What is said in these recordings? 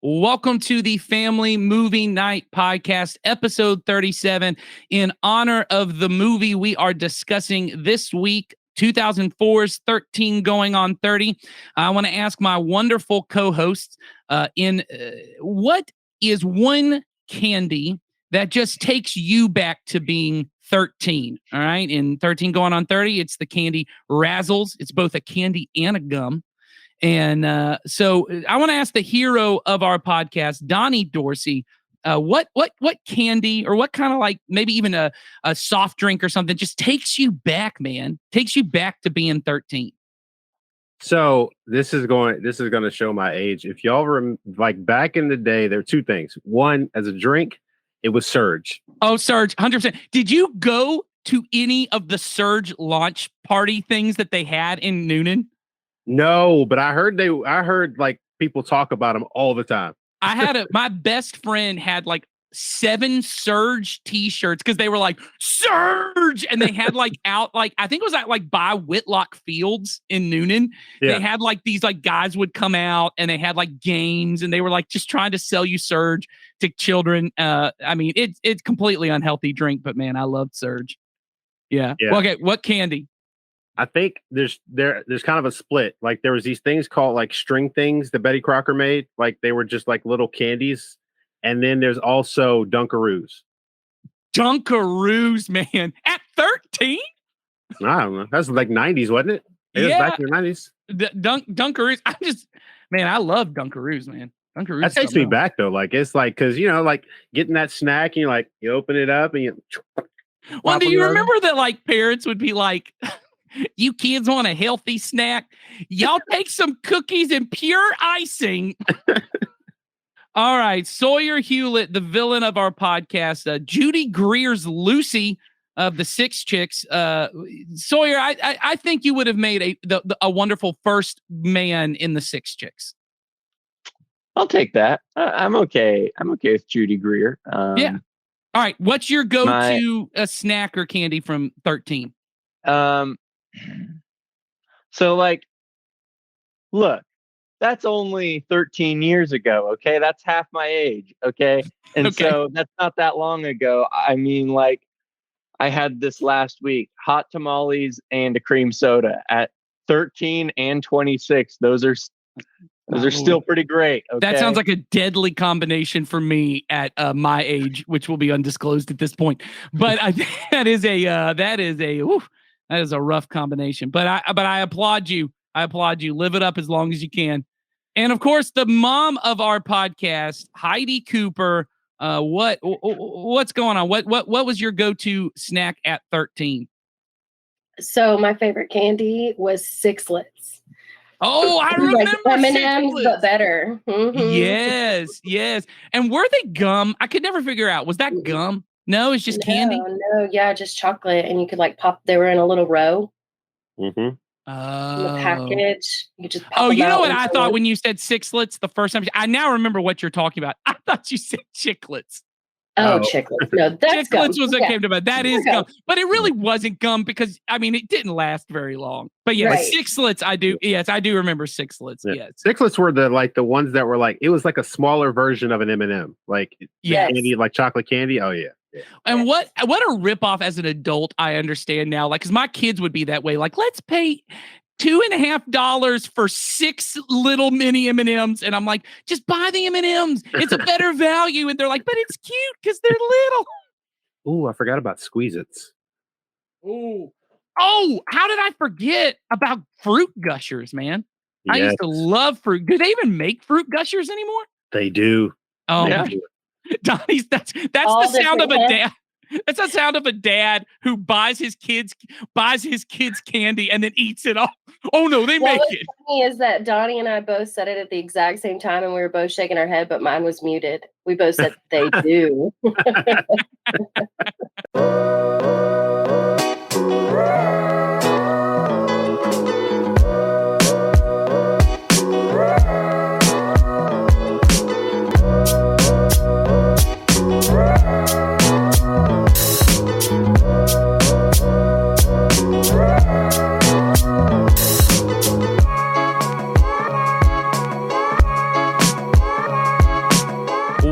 Welcome to the Family Movie Night Podcast, episode 37. In honor of the movie we are discussing this week, 2004's 13 going on 30, I want to ask my wonderful co-hosts, what is one candy that just takes you back to being 13? All right, in 13 going on 30, it's the candy Razzles. It's both a candy and a gum. And so I want to ask the hero of our podcast, Donnie Dorsey, what candy or what kind of like maybe even a soft drink or something just takes you back, man, takes you back to being 13. So this is going to show my age. If y'all like back in the day, there are two things. One, as a drink, it was Surge. Oh, Surge, 100%. Did you go to any of the Surge launch party things that they had in Noonan? No, but I heard like people talk about them all the time. My best friend had like 7 Surge t-shirts because they were like Surge, and they had like out like I think it was at like by Whitlock Fields in Noonan. Yeah. They had like these like guys would come out and they had like games and they were like just trying to sell you Surge to children. I mean it's completely unhealthy drink, but man, I loved Surge. Yeah. Well, okay, what candy? I think there's kind of a split. Like there was these things called like string things that Betty Crocker made. Like they were just like little candies. And then there's also Dunkaroos. Dunkaroos, man. At 13? I don't know. That's like 90s, wasn't it? It was back in the 90s. Dunkaroos. I love Dunkaroos, man. Dunkaroos. That takes me back though. Like it's like because like getting that snack and you open it up and you. Well, do you remember that like parents would be like, you kids want a healthy snack? Y'all take some cookies and pure icing. All right. Sawyer Hewlett, the villain of our podcast, Judy Greer's Lucy of the Six Chicks. Sawyer, I think you would have made a wonderful first man in the Six Chicks. I'll take that. I'm okay. I'm okay with Judy Greer. Yeah. All right. What's your go-to snack or candy from 13? So like, look, that's only 13 years ago. Okay. That's half my age. Okay. And so that's not that long ago. I mean, like I had this last week, hot tamales and a cream soda at 13 and 26. Those are still pretty great. Okay? That sounds like a deadly combination for me at my age, which will be undisclosed at this point. But that is a rough combination. But I applaud you. Live it up as long as you can. And of course, the mom of our podcast, Heidi Cooper. What's going on? What was your go-to snack at 13? So my favorite candy was Sixlets. Oh, I remember like M&M's, but better. Mm-hmm. Yes. And were they gum? I could never figure out. Was that gum? No, it's just candy. No, yeah, just chocolate, and you could like pop. They were in a little row. Mm-hmm. In the package. You could just pop. Oh, you know what I thought when you said Sixlets the first time? I now remember what you're talking about. I thought you said Chiclets. Oh, Chiclets. No, that's gum. Chiclets was what came to mind. That is gum. But it really wasn't gum because, I mean, it didn't last very long. But yeah, right. Sixlets, I do. Yes, I do remember Sixlets. Yeah. Yes. Sixlets were the ones that were like, it was like a smaller version of an M&M. Like candy, like chocolate candy. Oh, yeah. And what a ripoff as an adult, I understand now. Like, because my kids would be that way. Like, let's pay $2.50 for 6 little mini M&Ms, and I'm like, just buy the M&Ms. It's a better value. And they're like, but it's cute because they're little. Ooh, I forgot about Squeeze-Its. Ooh. Oh, how did I forget about Fruit Gushers, man? Yes. I used to love fruit. Do they even make Fruit Gushers anymore? They do. Oh, yeah. Donnie's that's the sound of a dad. That's the sound of a dad who buys his kids candy and then eats it all. Oh no, they make it. What's funny is that Donnie and I both said it at the exact same time, and we were both shaking our head, but mine was muted. We both said they do.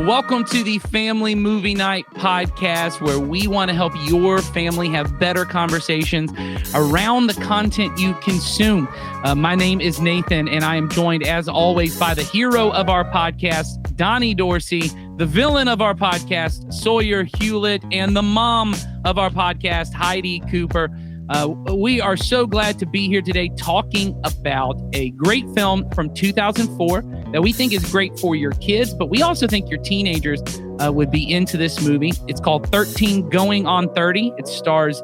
Welcome to the Family Movie Night podcast, where we want to help your family have better conversations around the content you consume. My name is Nathan, and I am joined, as always, by the hero of our podcast, Donnie Dorsey, the villain of our podcast, Sawyer Hewlett, and the mom of our podcast, Heidi Cooper. We are so glad to be here today talking about a great film from 2004 that we think is great for your kids, but we also think your teenagers would be into this movie. It's called 13 Going on 30. It stars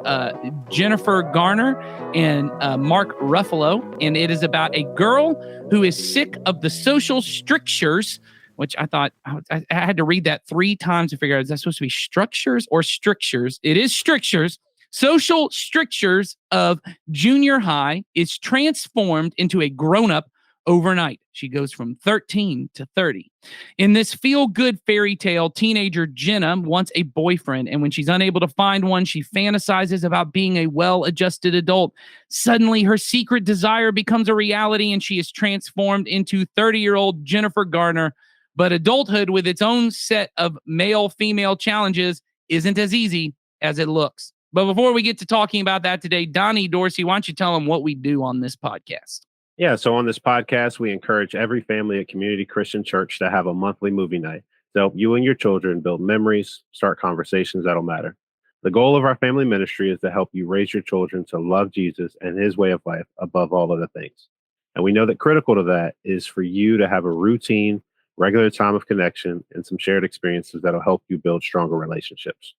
Jennifer Garner and Mark Ruffalo, and it is about a girl who is sick of the social strictures, which I thought I had to read that 3 times to figure out, is that supposed to be structures or strictures? It is strictures. Social strictures of junior high is transformed into a grown-up overnight. She goes from 13 to 30. In this feel-good fairy tale, teenager Jenna wants a boyfriend, and when she's unable to find one, she fantasizes about being a well-adjusted adult. Suddenly, her secret desire becomes a reality, and she is transformed into 30-year-old Jennifer Garner. But adulthood, with its own set of male-female challenges, isn't as easy as it looks. But before we get to talking about that today, Donnie Dorsey, why don't you tell them what we do on this podcast? Yeah, so on this podcast, we encourage every family at Community Christian Church to have a monthly movie night to help you and your children build memories, start conversations that'll matter. The goal of our family ministry is to help you raise your children to love Jesus and his way of life above all other things. And we know that critical to that is for you to have a routine, regular time of connection and some shared experiences that'll help you build stronger relationships.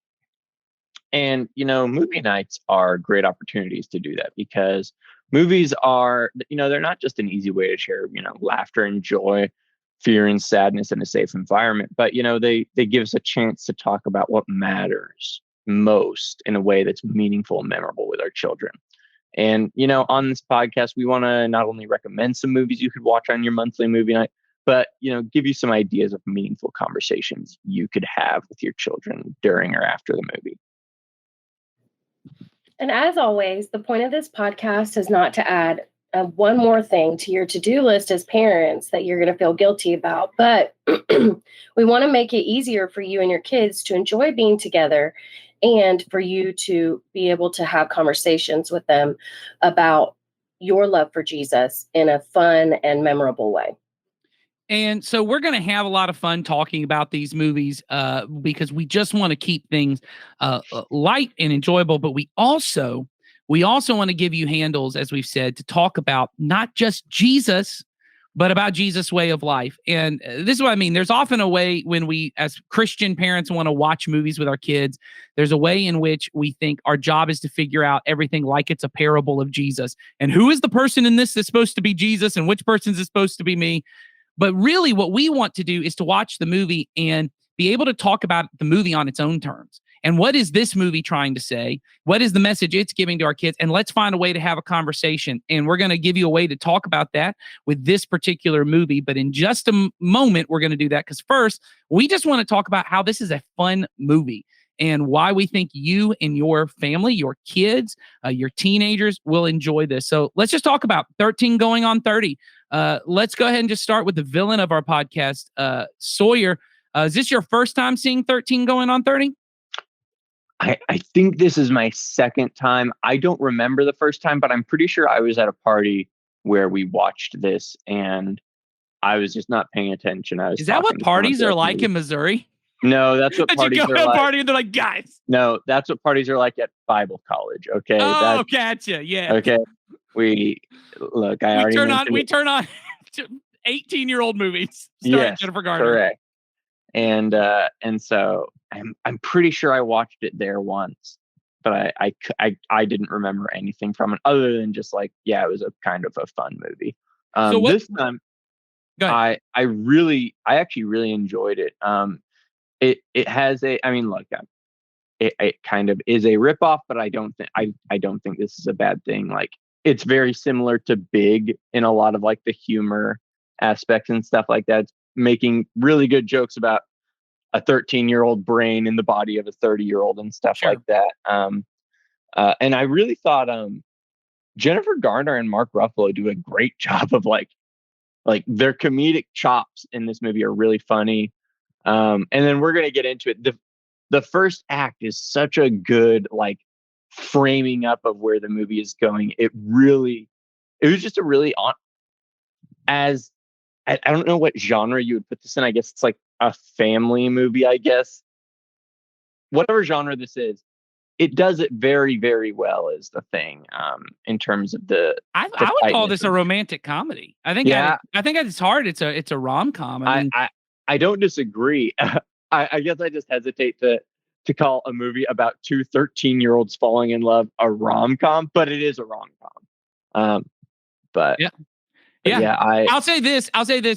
And, movie nights are great opportunities to do that, because movies are, they're not just an easy way to share, laughter and joy, fear and sadness in a safe environment, but, they give us a chance to talk about what matters most in a way that's meaningful and memorable with our children. And, on this podcast, we want to not only recommend some movies you could watch on your monthly movie night, but, give you some ideas of meaningful conversations you could have with your children during or after the movie. And as always, the point of this podcast is not to add one more thing to your to-do list as parents that you're going to feel guilty about, but we want to make it easier for you and your kids to enjoy being together and for you to be able to have conversations with them about your love for Jesus in a fun and memorable way. And so we're going to have a lot of fun talking about these movies because we just want to keep things light and enjoyable. But we also want to give you handles, as we've said, to talk about not just Jesus, but about Jesus' way of life. And this is what I mean. There's often a way when we, as Christian parents, want to watch movies with our kids. There's a way in which we think our job is to figure out everything like it's a parable of Jesus. And who is the person in this that's supposed to be Jesus and which person is supposed to be me? But really what we want to do is to watch the movie and be able to talk about the movie on its own terms. And what is this movie trying to say? What is the message it's giving to our kids? And let's find a way to have a conversation. And we're going to give you a way to talk about that with this particular movie. But in just a moment, we're going to do that, because first, we just want to talk about how this is a fun movie and why we think you and your family, your kids, your teenagers will enjoy this. So let's just talk about 13 Going on 30. Let's go ahead and just start with the villain of our podcast, Sawyer. Is this your first time seeing 13 Going on 30? I think this is my second time. I don't remember the first time, but I'm pretty sure I was at a party where we watched this and I was just not paying attention. Is that what parties are like in Missouri? No, that's what parties are like. You go to a party and they're like, guys. No, that's what parties are like at Bible college. Okay. Oh, gotcha. Yeah. Okay. We turn on 18-year-old movies starring Jennifer Garner. Correct. And so I'm pretty sure I watched it there once, but I didn't remember anything from it other than just like, yeah, it was a kind of a fun movie. This time, I actually really enjoyed it. It has it kind of is a ripoff, but I don't think this is a bad thing. Like, it's very similar to Big in a lot of like the humor aspects and stuff like that. It's making really good jokes about a 13-year-old brain in the body of a 30-year-old and stuff like that. And I really thought Jennifer Garner and Mark Ruffalo do a great job of like their comedic chops in this movie are really funny. And then we're gonna get into it. The first act is such a good like framing up of where the movie is going. It was just a really on as I don't know what genre you would put this in. I guess it's like a family movie, I guess. Whatever genre this is, it does it very, very well is the thing. In terms of I would call this a romantic comedy. I think it's hard. It's a rom-com. I don't disagree. I guess I just hesitate to call a movie about two 13-year-olds falling in love a rom-com, but it is a rom-com. But yeah. I'll say this.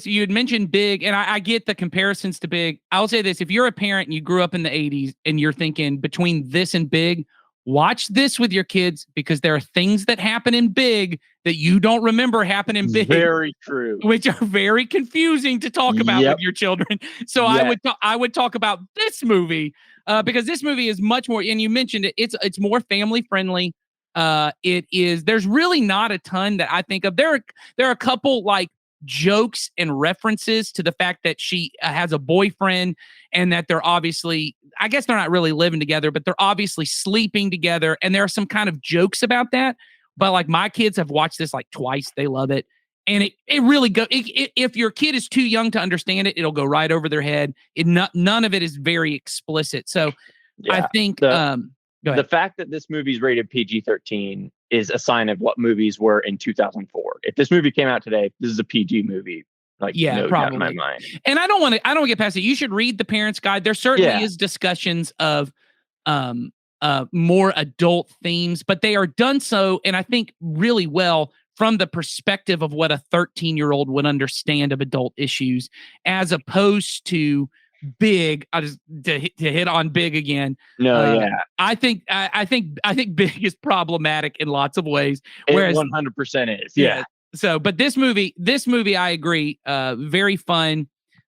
You had mentioned Big, and I get the comparisons to Big. I'll say this. If you're a parent and you grew up in the 80s and you're thinking between this and Big, watch this with your kids because there are things that happen in Big that you don't remember happen in Big. Very true. Which are very confusing to talk about with your children. So I would talk about this movie because this movie is much more, and you mentioned it, it's more family friendly. There's really not a ton that I think of. There are a couple like jokes and references to the fact that she has a boyfriend and that they're obviously, I guess they're not really living together, but they're obviously sleeping together. And there are some kind of jokes about that. But like my kids have watched this like twice. They love it. And it really goes, if your kid is too young to understand it, it'll go right over their head. None of it is very explicit. So I think, the fact that this movie is rated PG-13 is a sign of what movies were in 2004. If this movie came out today, this is a PG movie. Like, no doubt in my mind. And I don't get past it. You should read the Parents Guide. There certainly is discussions of more adult themes, but they are done so, and I think really well from the perspective of what a 13-year-old would understand of adult issues, as opposed to Big. I just to hit on Big again. I think Big is problematic in lots of ways. Whereas 100% is. So, but this movie, I agree. Very fun,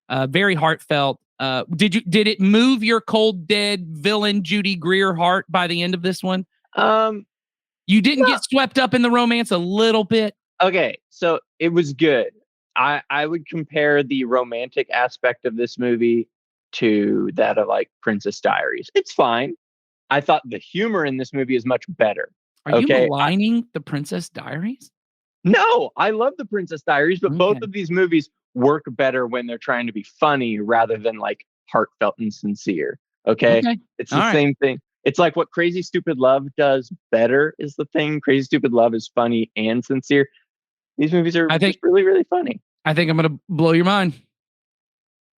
very heartfelt. Did it move your cold dead villain Judy Greer heart by the end of this one? You didn't get swept up in the romance a little bit. Okay, so it was good. I would compare the romantic aspect of this movie to that of like Princess Diaries. It's fine. I thought the humor in this movie is much better. Are you maligning the Princess Diaries? No, I love the Princess Diaries, but both of these movies work better when they're trying to be funny rather than like heartfelt and sincere. Okay. It's the same thing. It's like what Crazy Stupid Love does better is the thing. Crazy Stupid Love is funny and sincere. These movies are just really, really funny. I think I'm going to blow your mind.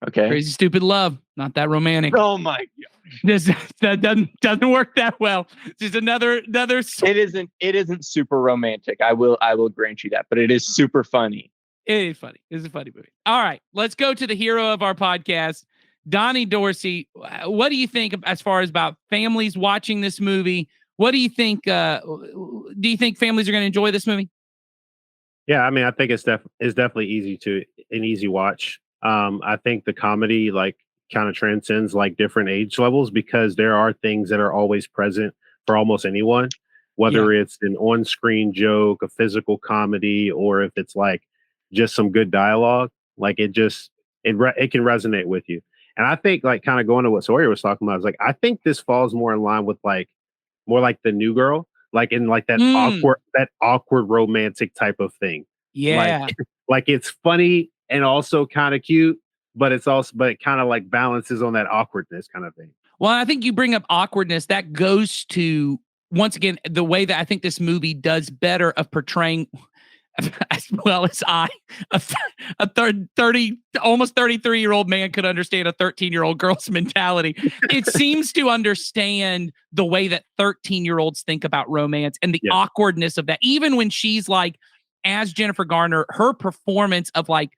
Okay. Crazy Stupid Love, not that romantic. Oh my god. That doesn't work that well. Just another It isn't super romantic. I will grant you that, but it is super funny. It is funny. It's a funny movie. All right, let's go to the hero of our podcast, Donnie Dorsey. What do you think as far as about families watching this movie? What do you think? Do you think families are going to enjoy this movie? Yeah, I mean, I think it's definitely easy watch. I think the comedy like kind of transcends like different age levels because there are things that are always present for almost anyone, whether it's an on-screen joke, a physical comedy, or if it's like just some good dialogue. Like it can resonate with you. And I think like kind of going to what Sawyer was talking about, is like I think this falls more in line with like more like The New Girl, like in like that awkward romantic type of thing. Yeah, like it's funny and also kind of cute, but it kind of like balances on that awkwardness kind of thing. Well, I think you bring up awkwardness. That goes to, once again, the way that I think this movie does better of portraying, as well as a 30, almost 33-year-old man could understand a 13-year-old girl's mentality. It seems to understand the way that 13-year-olds think about romance and the awkwardness of that. Even when she's like, as Jennifer Garner, her performance of like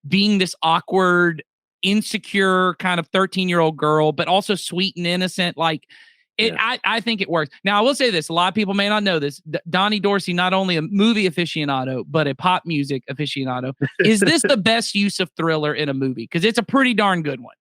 being this awkward, insecure kind of 13-year-old girl, but also sweet and innocent. Like I think it works. Now I will say this, a lot of people may not know this. Donnie Dorsey, not only a movie aficionado, but a pop music aficionado. Is this the best use of Thriller in a movie? Because it's a pretty darn good one.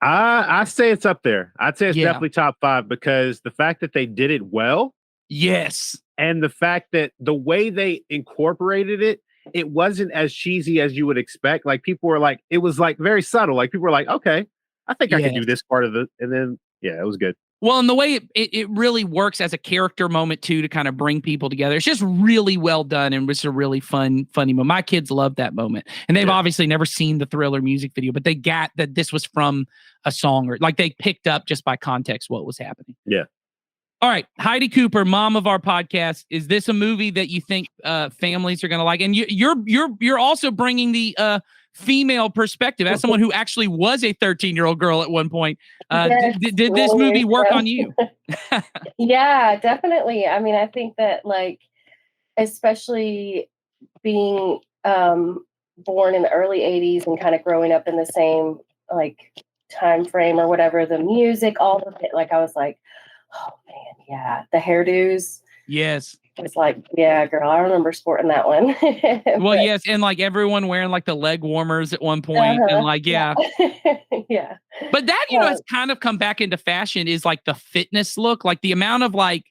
I say it's up there. I'd say it's definitely top 5 because the fact that they did it well. Yes. And the fact that the way they incorporated it, it wasn't as cheesy as you would expect. Like people were like, it was like very subtle. Like people were like, okay, I think I Yeah. could do this part of it. And then, yeah, it was good. Well, and the way it really works as a character moment too, to kind of bring people together. It's just really well done and was a really funny moment. My kids love that moment, and they've obviously never seen the Thriller music video, but they got that this was from a song, or like they picked up just by context what was happening. Yeah. All right, Heidi Cooper, mom of our podcast. Is this a movie that you think families are going to like? And you're also bringing the female perspective as someone who actually was a 13-year-old girl at one point. Yes, did this movie work on you? Yeah, definitely. I mean, I think that, like, especially being born in the early 80s and kind of growing up in the same like time frame or whatever, the music, all of it, like I was like, oh man, yeah, the hairdos. Yes. It's like, yeah, girl, I remember sporting that one. Well, yes, and like everyone wearing like the leg warmers at one point, and like, yeah. Yeah. But that, you know, has kind of come back into fashion, is like the fitness look, like the amount of like,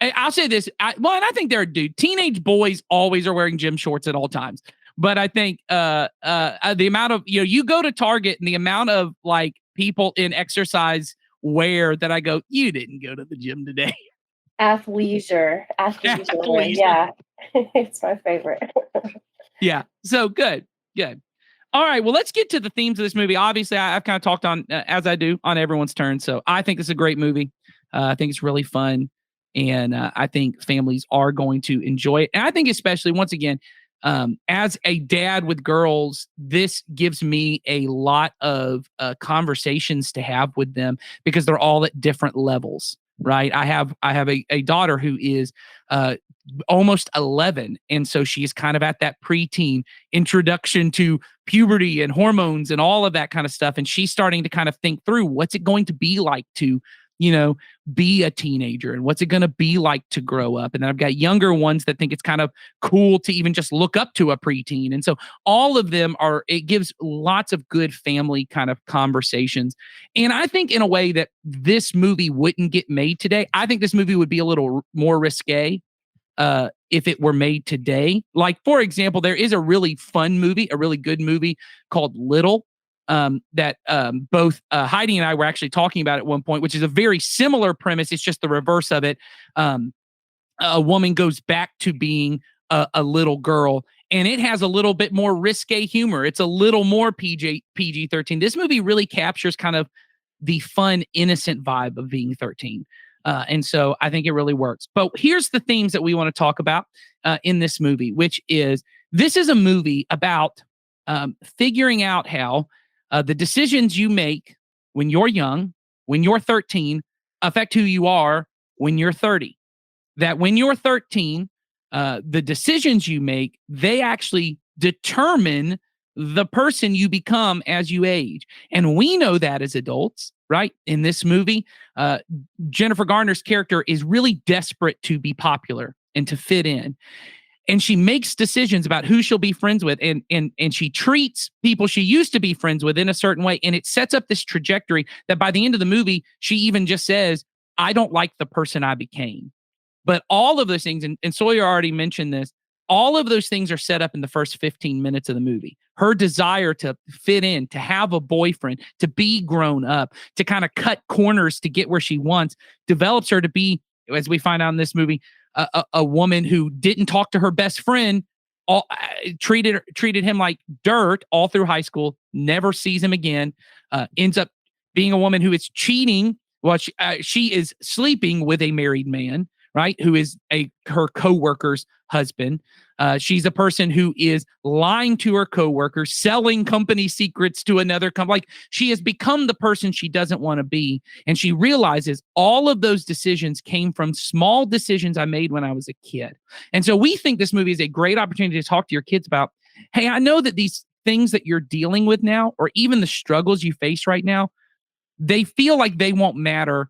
I'll say this, and I think teenage boys always are wearing gym shorts at all times. But I think the amount of, you know, you go to Target and the amount of like people in exercise wear that I go, you didn't go to the gym today. Athleisure. Yeah. It's my favorite. Yeah. So good. All right. Well, let's get to the themes of this movie. Obviously, I've kind of talked on, as I do on everyone's turn. So I think it's a great movie. I think it's really fun. And I think families are going to enjoy it. And I think especially, once again, as a dad with girls, this gives me a lot of conversations to have with them, because they're all at different levels. Right. I have a daughter who is almost 11. And so she is kind of at that preteen introduction to puberty and hormones and all of that kind of stuff. And she's starting to kind of think through, what's it going to be like to, you know, be a teenager, and what's it going to be like to grow up. And then I've got younger ones that think it's kind of cool to even just look up to a preteen. And so all of them it gives lots of good family kind of conversations. And I think in a way that this movie wouldn't get made today. I think this movie would be a little more risque if it were made today. Like, for example, there is a really fun movie, a really good movie called Little, that both Heidi and I were actually talking about at one point, which is a very similar premise. It's just the reverse of it. A woman goes back to being a little girl, and it has a little bit more risque humor. It's a little more PG-13. This movie really captures kind of the fun, innocent vibe of being 13. And so I think it really works. But here's the themes that we want to talk about in this movie, which is, this is a movie about figuring out how the decisions you make when you're young, when you're 13, affect who you are when you're 30. That when you're 13, the decisions you make, they actually determine the person you become as you age. And we know that as adults, right? In this movie, Jennifer Garner's character is really desperate to be popular and to fit in. And she makes decisions about who she'll be friends with, and she treats people she used to be friends with in a certain way. And it sets up this trajectory that by the end of the movie, she even just says, I don't like the person I became. But all of those things, and Sawyer already mentioned this, all of those things are set up in the first 15 minutes of the movie. Her desire to fit in, to have a boyfriend, to be grown up, to kind of cut corners to get where she wants, develops her to be, as we find out in this movie, a woman who didn't talk to her best friend, treated him like dirt all through high school, never sees him again, ends up being a woman who is cheating. Well, she is sleeping with a married man, right? Who is her coworker's husband. She's a person who is lying to her coworkers, selling company secrets to another company. Like, she has become the person she doesn't want to be. And she realizes all of those decisions came from small decisions I made when I was a kid. And so we think this movie is a great opportunity to talk to your kids about, hey, I know that these things that you're dealing with now, or even the struggles you face right now, they feel like they won't matter.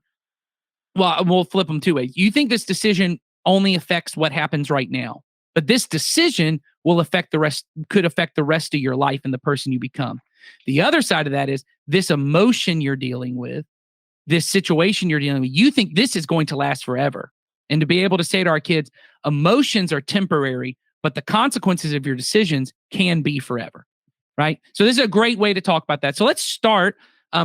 Well, we'll flip them two ways. You think this decision only affects what happens right now, but this decision will affect the rest, could affect the rest of your life and the person you become. The other side of that is this emotion you're dealing with, this situation you're dealing with, you think this is going to last forever. And to be able to say to our kids, emotions are temporary, but the consequences of your decisions can be forever, right? So this is a great way to talk about that. So let's start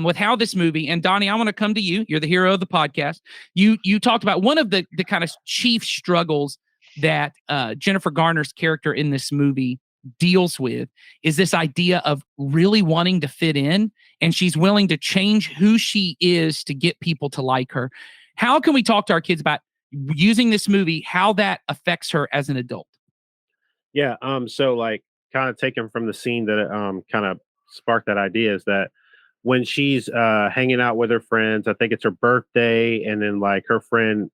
with how this movie, and Donnie, I want to come to you. You're the hero of the podcast. You talked about one of the kind of chief struggles that Jennifer Garner's character in this movie deals with is this idea of really wanting to fit in, and she's willing to change who she is to get people to like her. How can we talk to our kids about using this movie, how that affects her as an adult? Yeah. So like kind of taken from the scene that kind of sparked that idea is that when she's hanging out with her friends, I think it's her birthday, and then like her friend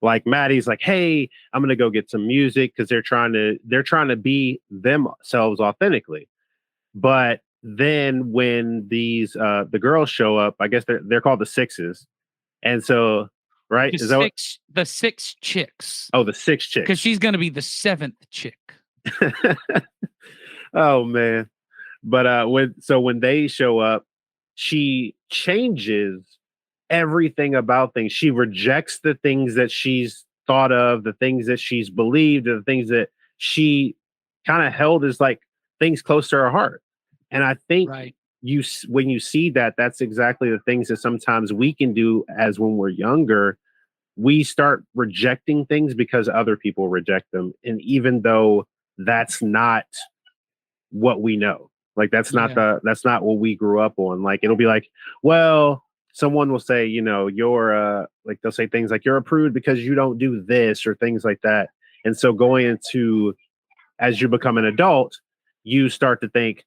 like Maddie's like, "Hey, I'm gonna go get some music," because they're trying to be themselves authentically. But then when the girls show up, I guess they're called the Sixes, and so right is that what? The six chicks, Oh, the six chicks, because she's going to be the seventh chick. Oh man. But when they show up, she changes everything about things. She rejects the things that she's thought of, the things that she's believed, the things that she kind of held as like things close to her heart. And I think Right. when you see that, that's exactly the things that sometimes we can do as when we're younger. We start rejecting things because other people reject them. And even though that's not what we know, like that's not what we grew up on. Like it'll be like, well, someone will say, you're like they'll say things like you're a prude because you don't do this or things like that. And so going into as you become an adult, you start to think,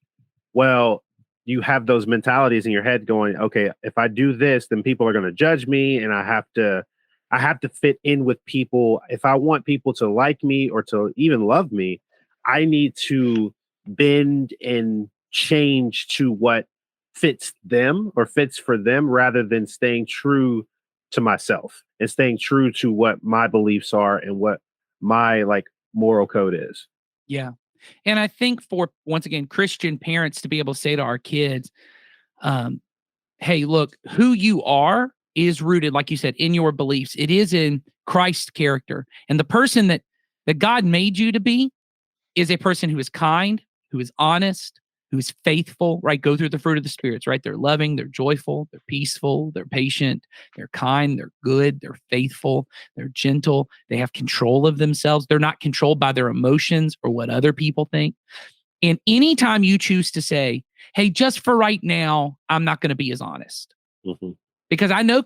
well, you have those mentalities in your head going, okay, if I do this, then people are going to judge me, and I have to fit in with people. If I want people to like me or to even love me, I need to bend and change to what fits them or fits for them, rather than staying true to myself and staying true to what my beliefs are and what my like moral code is. Yeah. And I think for, once again, Christian parents to be able to say to our kids, hey, look, who you are is rooted, like you said, in your beliefs. It is in Christ's character. And the person that God made you to be is a person who is kind, who is honest, who is faithful, right? Go through the fruit of the spirits, right? They're loving, they're joyful, they're peaceful, they're patient, they're kind, they're good, they're faithful, they're gentle, they have control of themselves. They're not controlled by their emotions or what other people think. And anytime you choose to say, hey, just for right now, I'm not going to be as honest. Mm-hmm. Because I know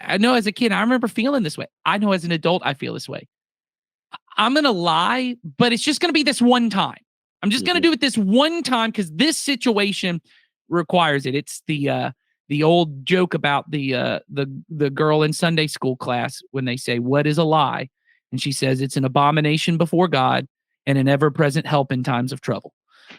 as a kid, I remember feeling this way. I know as an adult, I feel this way. I'm going to lie, but it's just going to be this one time. I'm just going to do it this one time because this situation requires it. It's the old joke about the girl in Sunday school class when they say, what is a lie? And she says, it's an abomination before God and an ever-present help in times of trouble.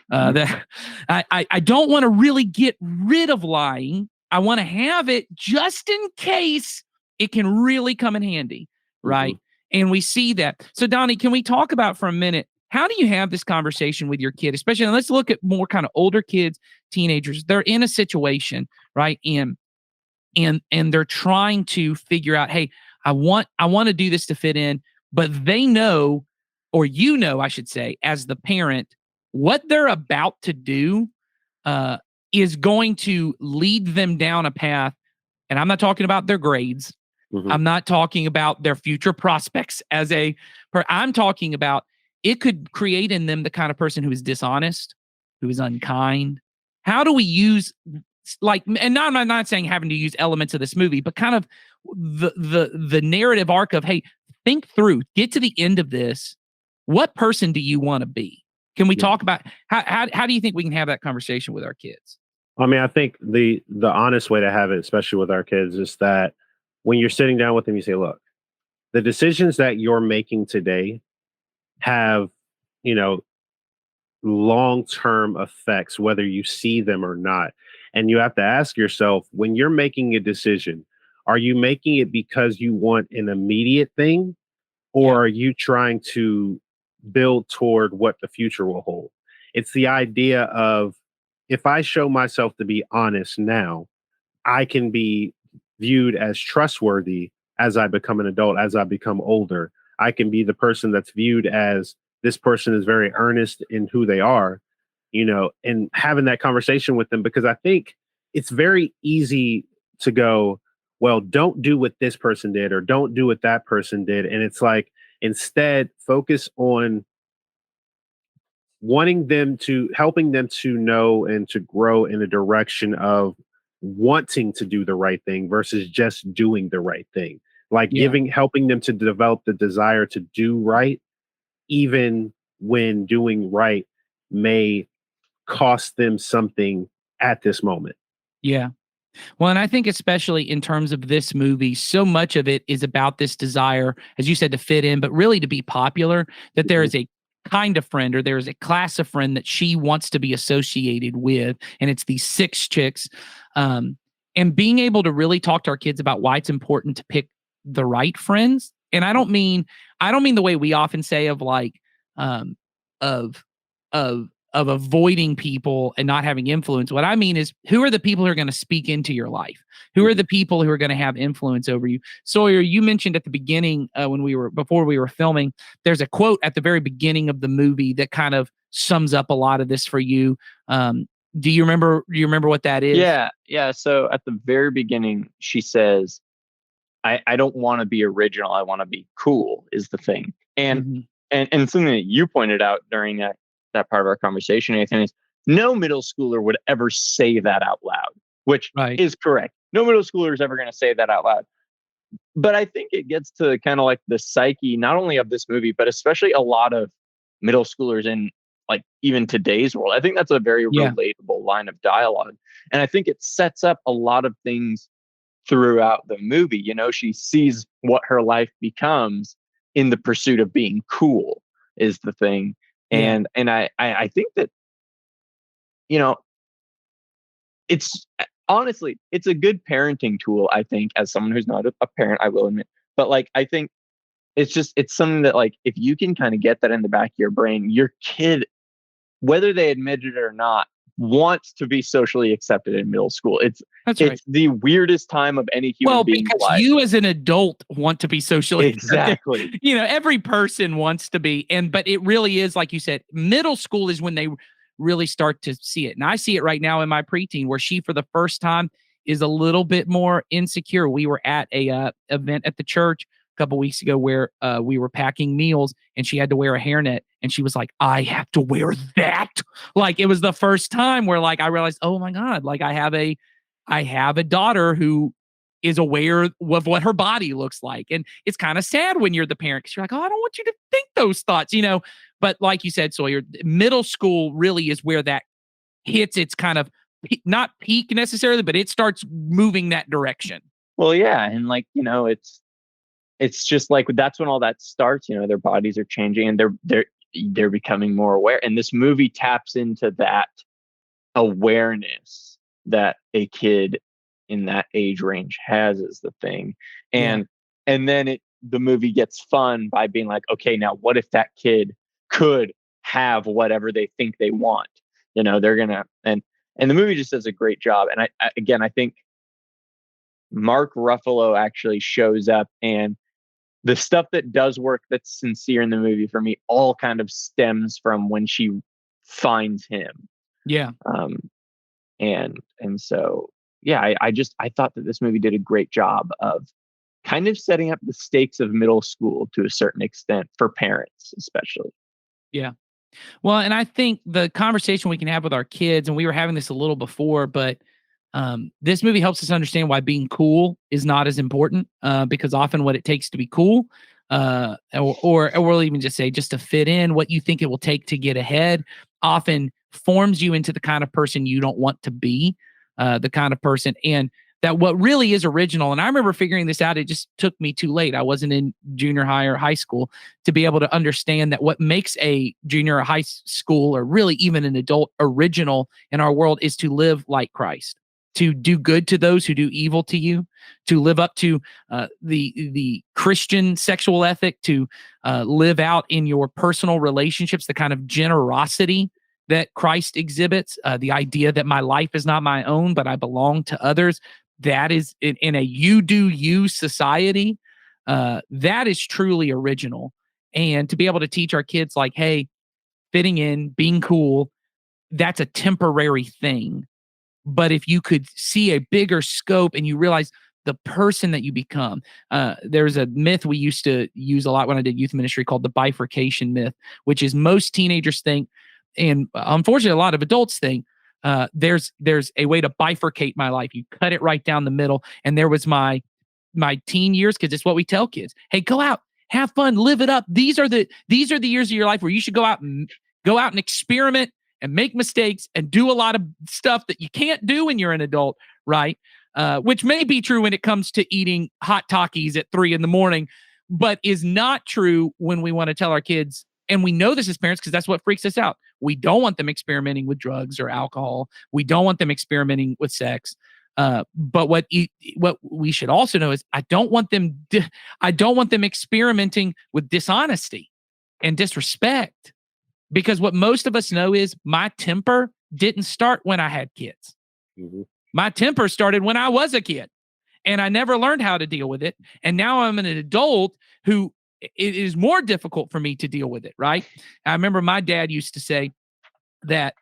That I don't want to really get rid of lying. I want to have it just in case it can really come in handy, right? Mm-hmm. And we see that. So, Donnie, can we talk about for a minute, how do you have this conversation with your kid? Especially, and let's look at more kind of older kids, teenagers. They're in a situation, right? And they're trying to figure out, hey, I want to do this to fit in, but they know, or I should say, as the parent, what they're about to do is going to lead them down a path. And I'm not talking about their grades. Mm-hmm. I'm not talking about their future prospects I'm talking about it could create in them the kind of person who is dishonest, who is unkind. How do we use and I'm not saying having to use elements of this movie, but kind of the narrative arc of, hey, think through, get to the end of this. What person do you want to be? Can we talk about how do you think we can have that conversation with our kids? I mean, I think the honest way to have it, especially with our kids, is that when you're sitting down with them, you say, look, the decisions that you're making today have, long-term effects, whether you see them or not. And you have to ask yourself, when you're making a decision, are you making it because you want an immediate thing, or are you trying to build toward what the future will hold? It's the idea of, if I show myself to be honest now, I can be viewed as trustworthy as I become an adult, as I become older. I can be the person that's viewed as, this person is very earnest in who they are, and having that conversation with them. Because I think it's very easy to go, well, don't do what this person did or don't do what that person did. And it's like, instead, focus on helping them to know and to grow in a direction of wanting to do the right thing versus just doing the right thing. Like helping them to develop the desire to do right, even when doing right may cost them something at this moment. Yeah. Well, and I think especially in terms of this movie, so much of it is about this desire, as you said, to fit in, but really to be popular, that there is a kind of friend or there is a class of friend that she wants to be associated with. And it's these 6 chicks. And being able to really talk to our kids about why it's important to pick the right friends. And I don't mean the way we often say of like, of avoiding people and not having influence. What I mean is, who are the people who are going to speak into your life? Who are the people who are going to have influence over you? Sawyer, you mentioned at the beginning before we were filming, there's a quote at the very beginning of the movie that kind of sums up a lot of this for you. Do you remember what that is? Yeah. So at the very beginning, she says, I don't want to be original. I want to be cool is the thing. And something that you pointed out during that part of our conversation, Nathan, is no middle schooler would ever say that out loud, which is correct. No middle schooler is ever going to say that out loud. But I think it gets to kind of like the psyche, not only of this movie, but especially a lot of middle schoolers in like even today's world. I think that's a very relatable line of dialogue. And I think it sets up a lot of things throughout the movie. You know, she sees what her life becomes in the pursuit of being cool is the thing. And I think that, you know, it's honestly, it's a good parenting tool, I think, as someone who's not a parent, I will admit. But like, I think it's something that like, if you can kind of get that in the back of your brain, your kid, whether they admit it or not, wants to be socially accepted in middle school. It's the weirdest time of any human being's life. Well, because you as an adult want to be socially exactly accepted. You know, every person wants to be, but it really is, like you said, middle school is when they really start to see it. And I see it right now in my preteen, where she, for the first time, is a little bit more insecure. We were at a event at the church a couple weeks ago where we were packing meals, and she had to wear a hairnet, and she was like, I have to wear that. Like, it was the first time where like I realized, oh my God, like I have a daughter who is aware of what her body looks like. And it's kind of sad when you're the parent, because you're like, oh, I don't want you to think those thoughts, you know. But like you said, Sawyer, middle school really is where that hits its kind of not peak necessarily, but it starts moving that direction. Well, yeah. And like, you know, it's just like, that's when all that starts, you know, their bodies are changing and they're becoming more aware. And this movie taps into that awareness that a kid in that age range has is the thing. And then the movie gets fun by being like, okay, now what if that kid could have whatever they think they want? You know, they're gonna, and the movie just does a great job. And I think Mark Ruffalo actually shows up, and the stuff that does work that's sincere in the movie for me all kind of stems from when she finds him. Yeah. And so, yeah, I thought that this movie did a great job of kind of setting up the stakes of middle school to a certain extent for parents, especially. Yeah. Well, and I think the conversation we can have with our kids, and we were having this a little before, but this movie helps us understand why being cool is not as important, because often what it takes to be cool, or we'll even just say just to fit in, what you think it will take to get ahead, often forms you into the kind of person you don't want to be, the kind of person. And that what really is original. And I remember figuring this out. It just took me too late. I wasn't in junior high or high school to be able to understand that what makes a junior or high school, or really even an adult, original in our world is to live like Christ, to do good to those who do evil to you, to live up to the Christian sexual ethic, to live out in your personal relationships the kind of generosity that Christ exhibits, the idea that my life is not my own, but I belong to others. That is in a you do you society. That is truly original. And to be able to teach our kids like, hey, fitting in, being cool, that's a temporary thing. But if you could see a bigger scope and you realize the person that you become, there's a myth we used to use a lot when I did youth ministry called the bifurcation myth, which is most teenagers think, and unfortunately a lot of adults think, there's a way to bifurcate my life. You cut it right down the middle. And there was my teen years, because it's what we tell kids. Hey, go out, have fun, live it up. These are the years of your life where you should go out and experiment and make mistakes and do a lot of stuff that you can't do when you're an adult, right? Which may be true when it comes to eating hot Takis at 3 a.m, but is not true when we want to tell our kids. And we know this as parents because that's what freaks us out. We don't want them experimenting with drugs or alcohol. We don't want them experimenting with sex. But what we should also know is I don't want them experimenting with dishonesty and disrespect, because what most of us know is my temper didn't start when I had kids. Mm-hmm. My temper started when I was a kid, and I never learned how to deal with it. And now I'm an adult who it is more difficult for me to deal with it, right? I remember my dad used to say that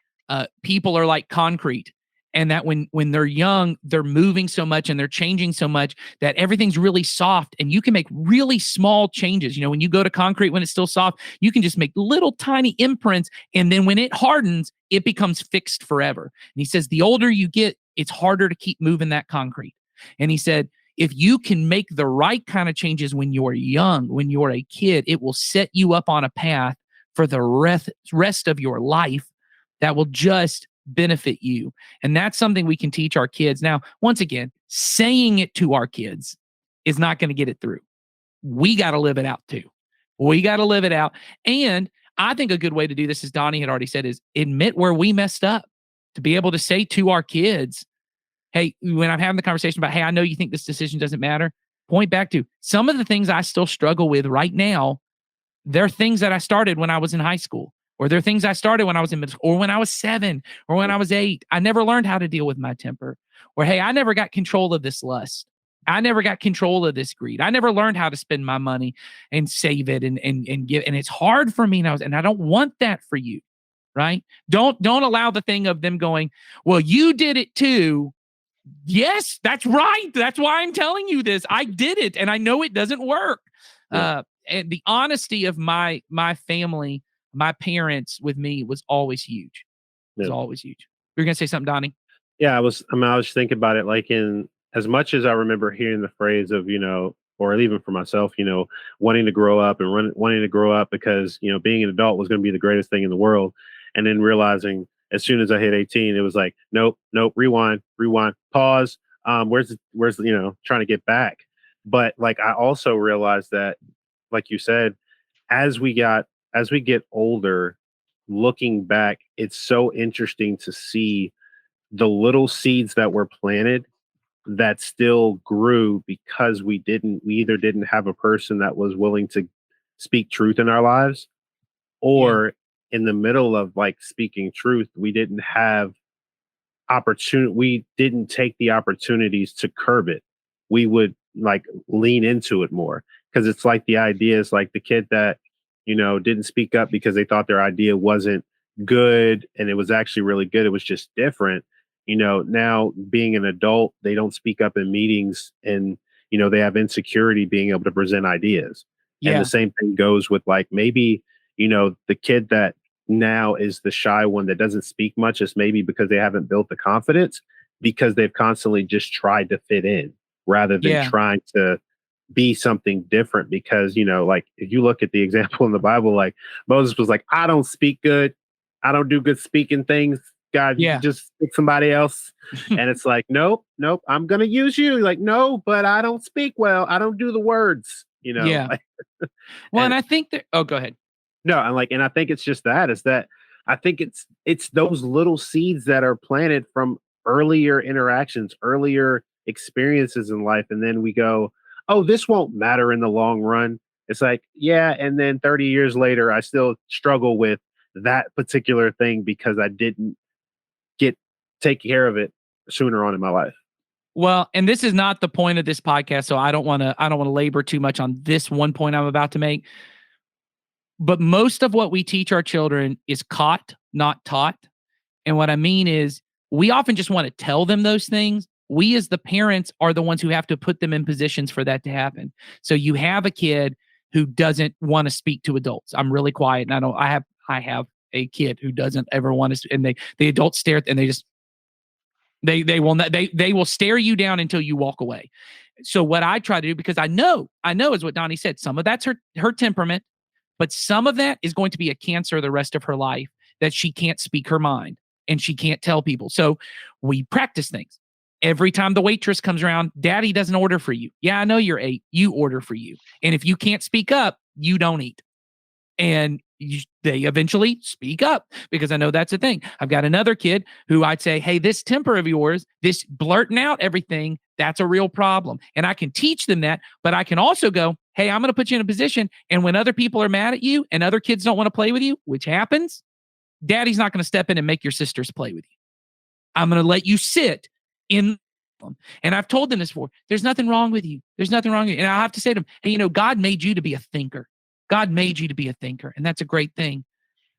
people are like concrete, and that when they're young, they're moving so much and they're changing so much that everything's really soft, and you can make really small changes. When you go to concrete, when it's still soft, you can just make little tiny imprints, and then when it hardens, it becomes fixed forever. And he says the older you get, it's harder to keep moving that concrete. And he said, if you can make the right kind of changes when you're young, when you're a kid, it will set you up on a path for the rest of your life that will just benefit you. And that's something we can teach our kids. Now, once again, saying it to our kids is not going to get it through. We got to live it out too. We got to live it out. And I think a good way to do this, as Donnie had already said, is admit where we messed up, to be able to say to our kids, hey, when I'm having the conversation about, hey, I know you think this decision doesn't matter, point back to some of the things I still struggle with right now. They're things that I started when I was in high school, or they're things I started when I was in middle school, or when I was 7, or when I was 8. I never learned how to deal with my temper. Or, hey, I never got control of this lust. I never got control of this greed. I never learned how to spend my money and save it and give. And it's hard for me now, and I don't want that for you, right? Don't allow the thing of them going, well, you did it too. Yes, that's right. That's why I'm telling you this. I did it, and I know it doesn't work. Yeah. And the honesty of my family, my parents with me was always huge. It was always huge. You're gonna say something, Donnie? Yeah, I was thinking about it, like, in as much as I remember hearing the phrase of, or even for myself, wanting to grow up and wanting to grow up because, being an adult was going to be the greatest thing in the world. And then realizing as soon as I hit 18, it was like, nope, rewind, pause. Where's trying to get back. But like, I also realized that, like you said, as we get older, looking back, it's so interesting to see the little seeds that were planted that still grew because we either didn't have a person that was willing to speak truth in our lives, or in the middle of like speaking truth, we didn't have opportunity. We didn't take the opportunities to curb it. We would like lean into it more, because it's like the idea is like the kid that, didn't speak up because they thought their idea wasn't good and it was actually really good. It was just different. Now being an adult, they don't speak up in meetings, and, they have insecurity being able to present ideas. Yeah. And the same thing goes with like, maybe, the kid that now is the shy one that doesn't speak much is maybe because they haven't built the confidence, because they've constantly just tried to fit in rather than trying to be something different. Because, like if you look at the example in the Bible, like Moses was like, I don't speak good. I don't do good speaking things. God, you just pick somebody else. And it's like, nope, I'm going to use you. Like, no, but I don't speak well. I don't do the words, Yeah. Like, well, and I think that, go ahead. No, and I think it's just that I think it's those little seeds that are planted from earlier interactions, earlier experiences in life. And then we go, oh, this won't matter in the long run. It's like, yeah. And then 30 years later, I still struggle with that particular thing because I didn't take care of it sooner on in my life. Well, and this is not the point of this podcast, so I don't want to labor too much on this one point I'm about to make. But most of what we teach our children is caught, not taught. And what I mean is we often just want to tell them those things. We as the parents are the ones who have to put them in positions for that to happen. So you have a kid who doesn't want to speak to adults. I'm really quiet, and I have a kid who doesn't ever want to, and the adults stare and they will not, they will stare you down until you walk away. So what I try to do, because I know is what Donnie said, some of that's her temperament, but some of that is going to be a cancer the rest of her life, that she can't speak her mind and she can't tell people. So we practice things. Every time the waitress comes around, Daddy doesn't order for you. Yeah, I know you're 8. You order for you. And if you can't speak up, you don't eat. And they eventually speak up, because I know that's a thing. I've got another kid who I'd say, hey, this temper of yours, this blurting out everything, that's a real problem. And I can teach them that, but I can also go, hey, I'm going to put you in a position. And when other people are mad at you and other kids don't want to play with you, which happens, Daddy's not going to step in and make your sisters play with you. I'm going to let you sit in them. And I've told them this before. There's nothing wrong with you. There's nothing wrong with you. And I have to say to them, hey, God made you to be a thinker. God made you to be a thinker. And that's a great thing.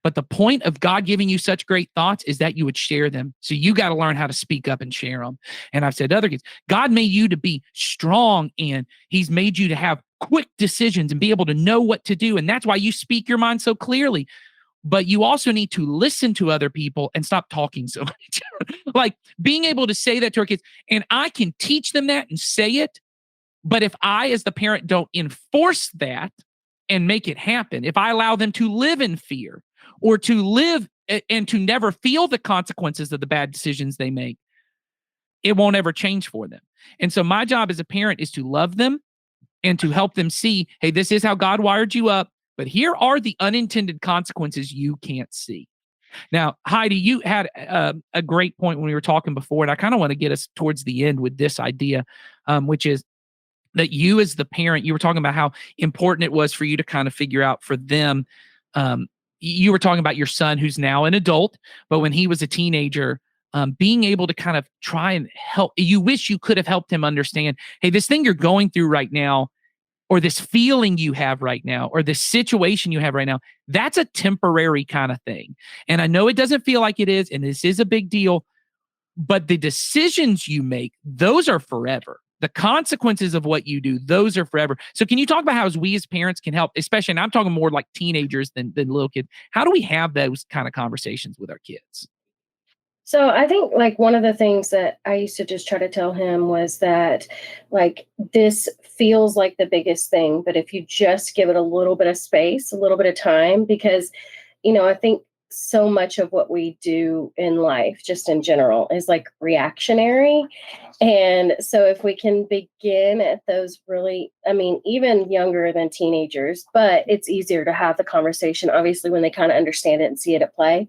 But the point of God giving you such great thoughts is that you would share them. So you got to learn how to speak up and share them. And I've said to other kids, God made you to be strong, and he's made you to have quick decisions and be able to know what to do. And that's why you speak your mind so clearly. But you also need to listen to other people and stop talking so much. Like being able to say that to our kids. And I can teach them that and say it. But if I, as the parent, don't enforce that and make it happen, if I allow them to live in fear or to live and to never feel the consequences of the bad decisions they make, it won't ever change for them. And so my job as a parent is to love them and to help them see, hey, this is how God wired you up, but here are the unintended consequences you can't see. Now, Heidi, you had a great point when we were talking before, and I kind of want to get us towards the end with this idea, which is that you as the parent, you were talking about how important it was for you to kind of figure out for them. You were talking about your son who's now an adult, but when he was a teenager, being able to kind of try and help, you wish you could have helped him understand, hey, this thing you're going through right now, or this feeling you have right now, or this situation you have right now, that's a temporary kind of thing. And I know it doesn't feel like it is, and this is a big deal, but the decisions you make, those are forever. The consequences of what you do, those are forever. So can you talk about how as we as parents can help, especially, and I'm talking more like teenagers than little kids, how do we have those kind of conversations with our kids? So I think like one of the things that I used to just try to tell him was that like this feels like the biggest thing, but if you just give it a little bit of space, a little bit of time, because, I think so much of what we do in life, just in general, is like reactionary. And so if we can begin at those really, even younger than teenagers, but it's easier to have the conversation, obviously, when they kind of understand it and see it at play.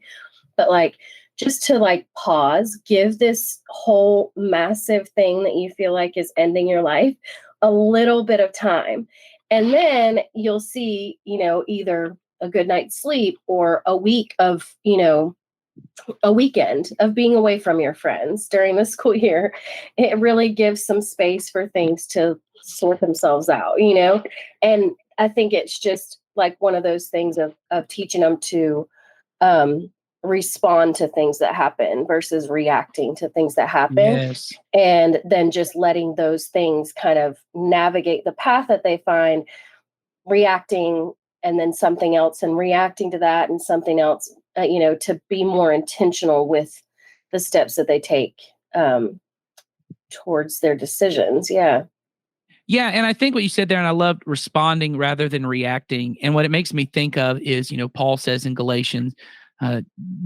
But like, just to like pause, give this whole massive thing that you feel like is ending your life a little bit of time. And then you'll see, either a good night's sleep or a week of, a weekend of being away from your friends during the school year. It really gives some space for things to sort themselves out, And I think it's just like one of those things of teaching them to, respond to things that happen versus reacting to things that happen. Yes. And then just letting those things kind of navigate the path that they find, reacting and then something else and reacting to that and something else, to be more intentional with the steps that they take towards their decisions. Yeah. Yeah. And I think what you said there, and I loved responding rather than reacting. And what it makes me think of is, Paul says in Galatians,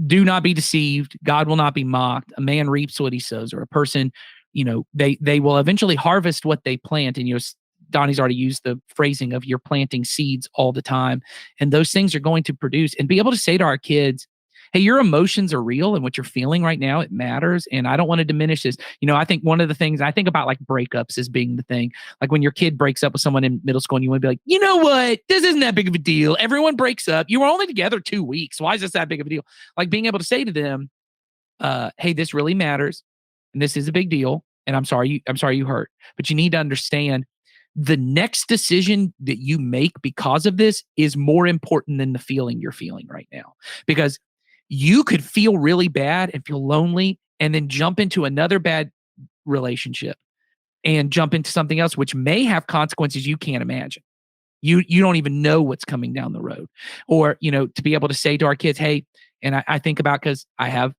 do not be deceived. God will not be mocked. A man reaps what he sows, or a person, they will eventually harvest what they plant. And, Donnie's already used the phrasing of you're planting seeds all the time. And those things are going to produce, and be able to say to our kids, hey, your emotions are real, and what you're feeling right now, it matters. And I don't want to diminish this. I think one of the things I think about like breakups as being the thing, like when your kid breaks up with someone in middle school and you want to be like, you know what, this isn't that big of a deal. Everyone breaks up. You were only together 2 weeks. Why is this that big of a deal? Like being able to say to them, hey, this really matters. And this is a big deal. And I'm sorry you hurt, but you need to understand the next decision that you make because of this is more important than the feeling you're feeling right now, because you could feel really bad and feel lonely and then jump into another bad relationship and jump into something else, which may have consequences you can't imagine. You don't even know what's coming down the road. Or, to be able to say to our kids, hey, and I think about, because I have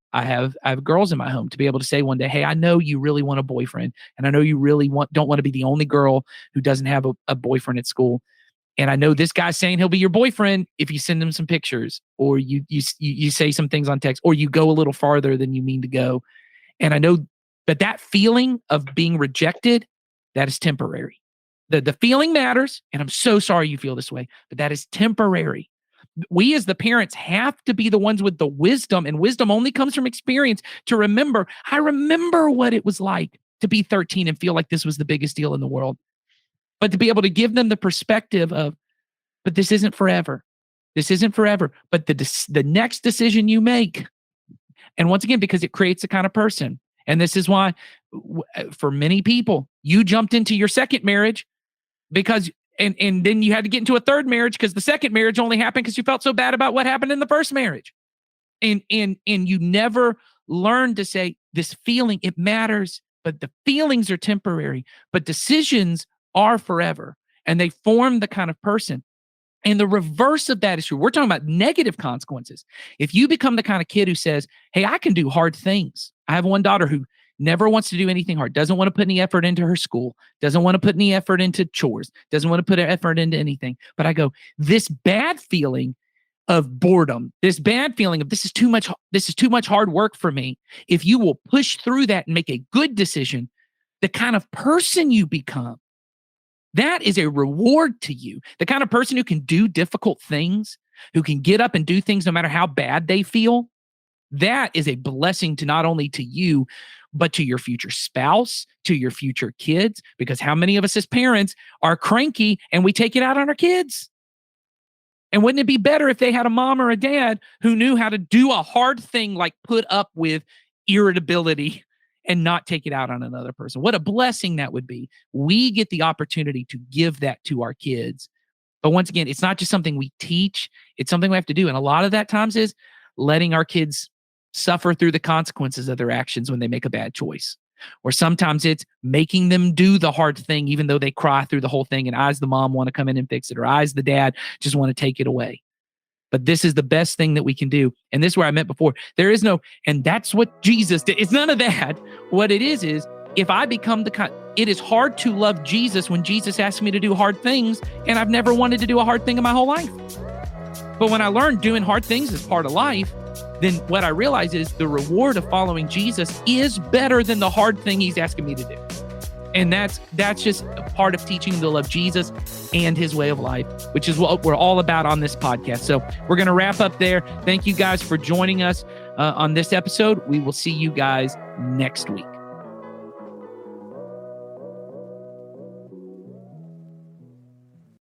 girls in my home, to be able to say one day, hey, I know you really want a boyfriend, and I know you really don't want to be the only girl who doesn't have a boyfriend at school. And I know this guy's saying he'll be your boyfriend if you send him some pictures, or you say some things on text, or you go a little farther than you mean to go. And I know that feeling of being rejected, that is temporary. The feeling matters, and I'm so sorry you feel this way, but that is temporary. We as the parents have to be the ones with the wisdom, and wisdom only comes from experience, to remember, I remember what it was like to be 13 and feel like this was the biggest deal in the world. But to be able to give them the perspective of, but this isn't forever. This isn't forever. But the next decision you make, and once again, because it creates a kind of person. And this is why, for many people, you jumped into your second marriage because, and then you had to get into a third marriage because the second marriage only happened because you felt so bad about what happened in the first marriage. And you never learned to say, this feeling, it matters, but the feelings are temporary, but decisions are forever, and they form the kind of person. And the reverse of that is true. We're talking about negative consequences. If you become the kind of kid who says, hey, I can do hard things. I have one daughter who never wants to do anything hard, doesn't want to put any effort into her school, doesn't want to put any effort into chores, doesn't want to put effort into anything. But I go, this bad feeling of boredom, this bad feeling of this is too much hard work for me. If you will push through that and make a good decision, the kind of person you become, that is a reward to you. The kind of person who can do difficult things, who can get up and do things no matter how bad they feel, that is a blessing to not only to you, but to your future spouse, to your future kids. Because how many of us as parents are cranky and we take it out on our kids? And wouldn't it be better if they had a mom or a dad who knew how to do a hard thing, like put up with irritability and not take it out on another person? What a blessing that would be. We get the opportunity to give that to our kids. But once again, it's not just something we teach, it's something we have to do. And a lot of that times is letting our kids suffer through the consequences of their actions when they make a bad choice. Or sometimes it's making them do the hard thing, even though they cry through the whole thing, and I as the mom want to come in and fix it, or I as the dad just want to take it away. But this is the best thing that we can do. And this is where I meant before. There is no, and that's what Jesus did. It's none of that. What it is if I become the kind, it is hard to love Jesus when Jesus asks me to do hard things, and I've never wanted to do a hard thing in my whole life. But when I learned doing hard things is part of life, then what I realize is the reward of following Jesus is better than the hard thing he's asking me to do. And that's just a part of teaching to love Jesus and his way of life, which is what we're all about on this podcast. So we're going to wrap up there. Thank you guys for joining us on this episode. We will see you guys next week.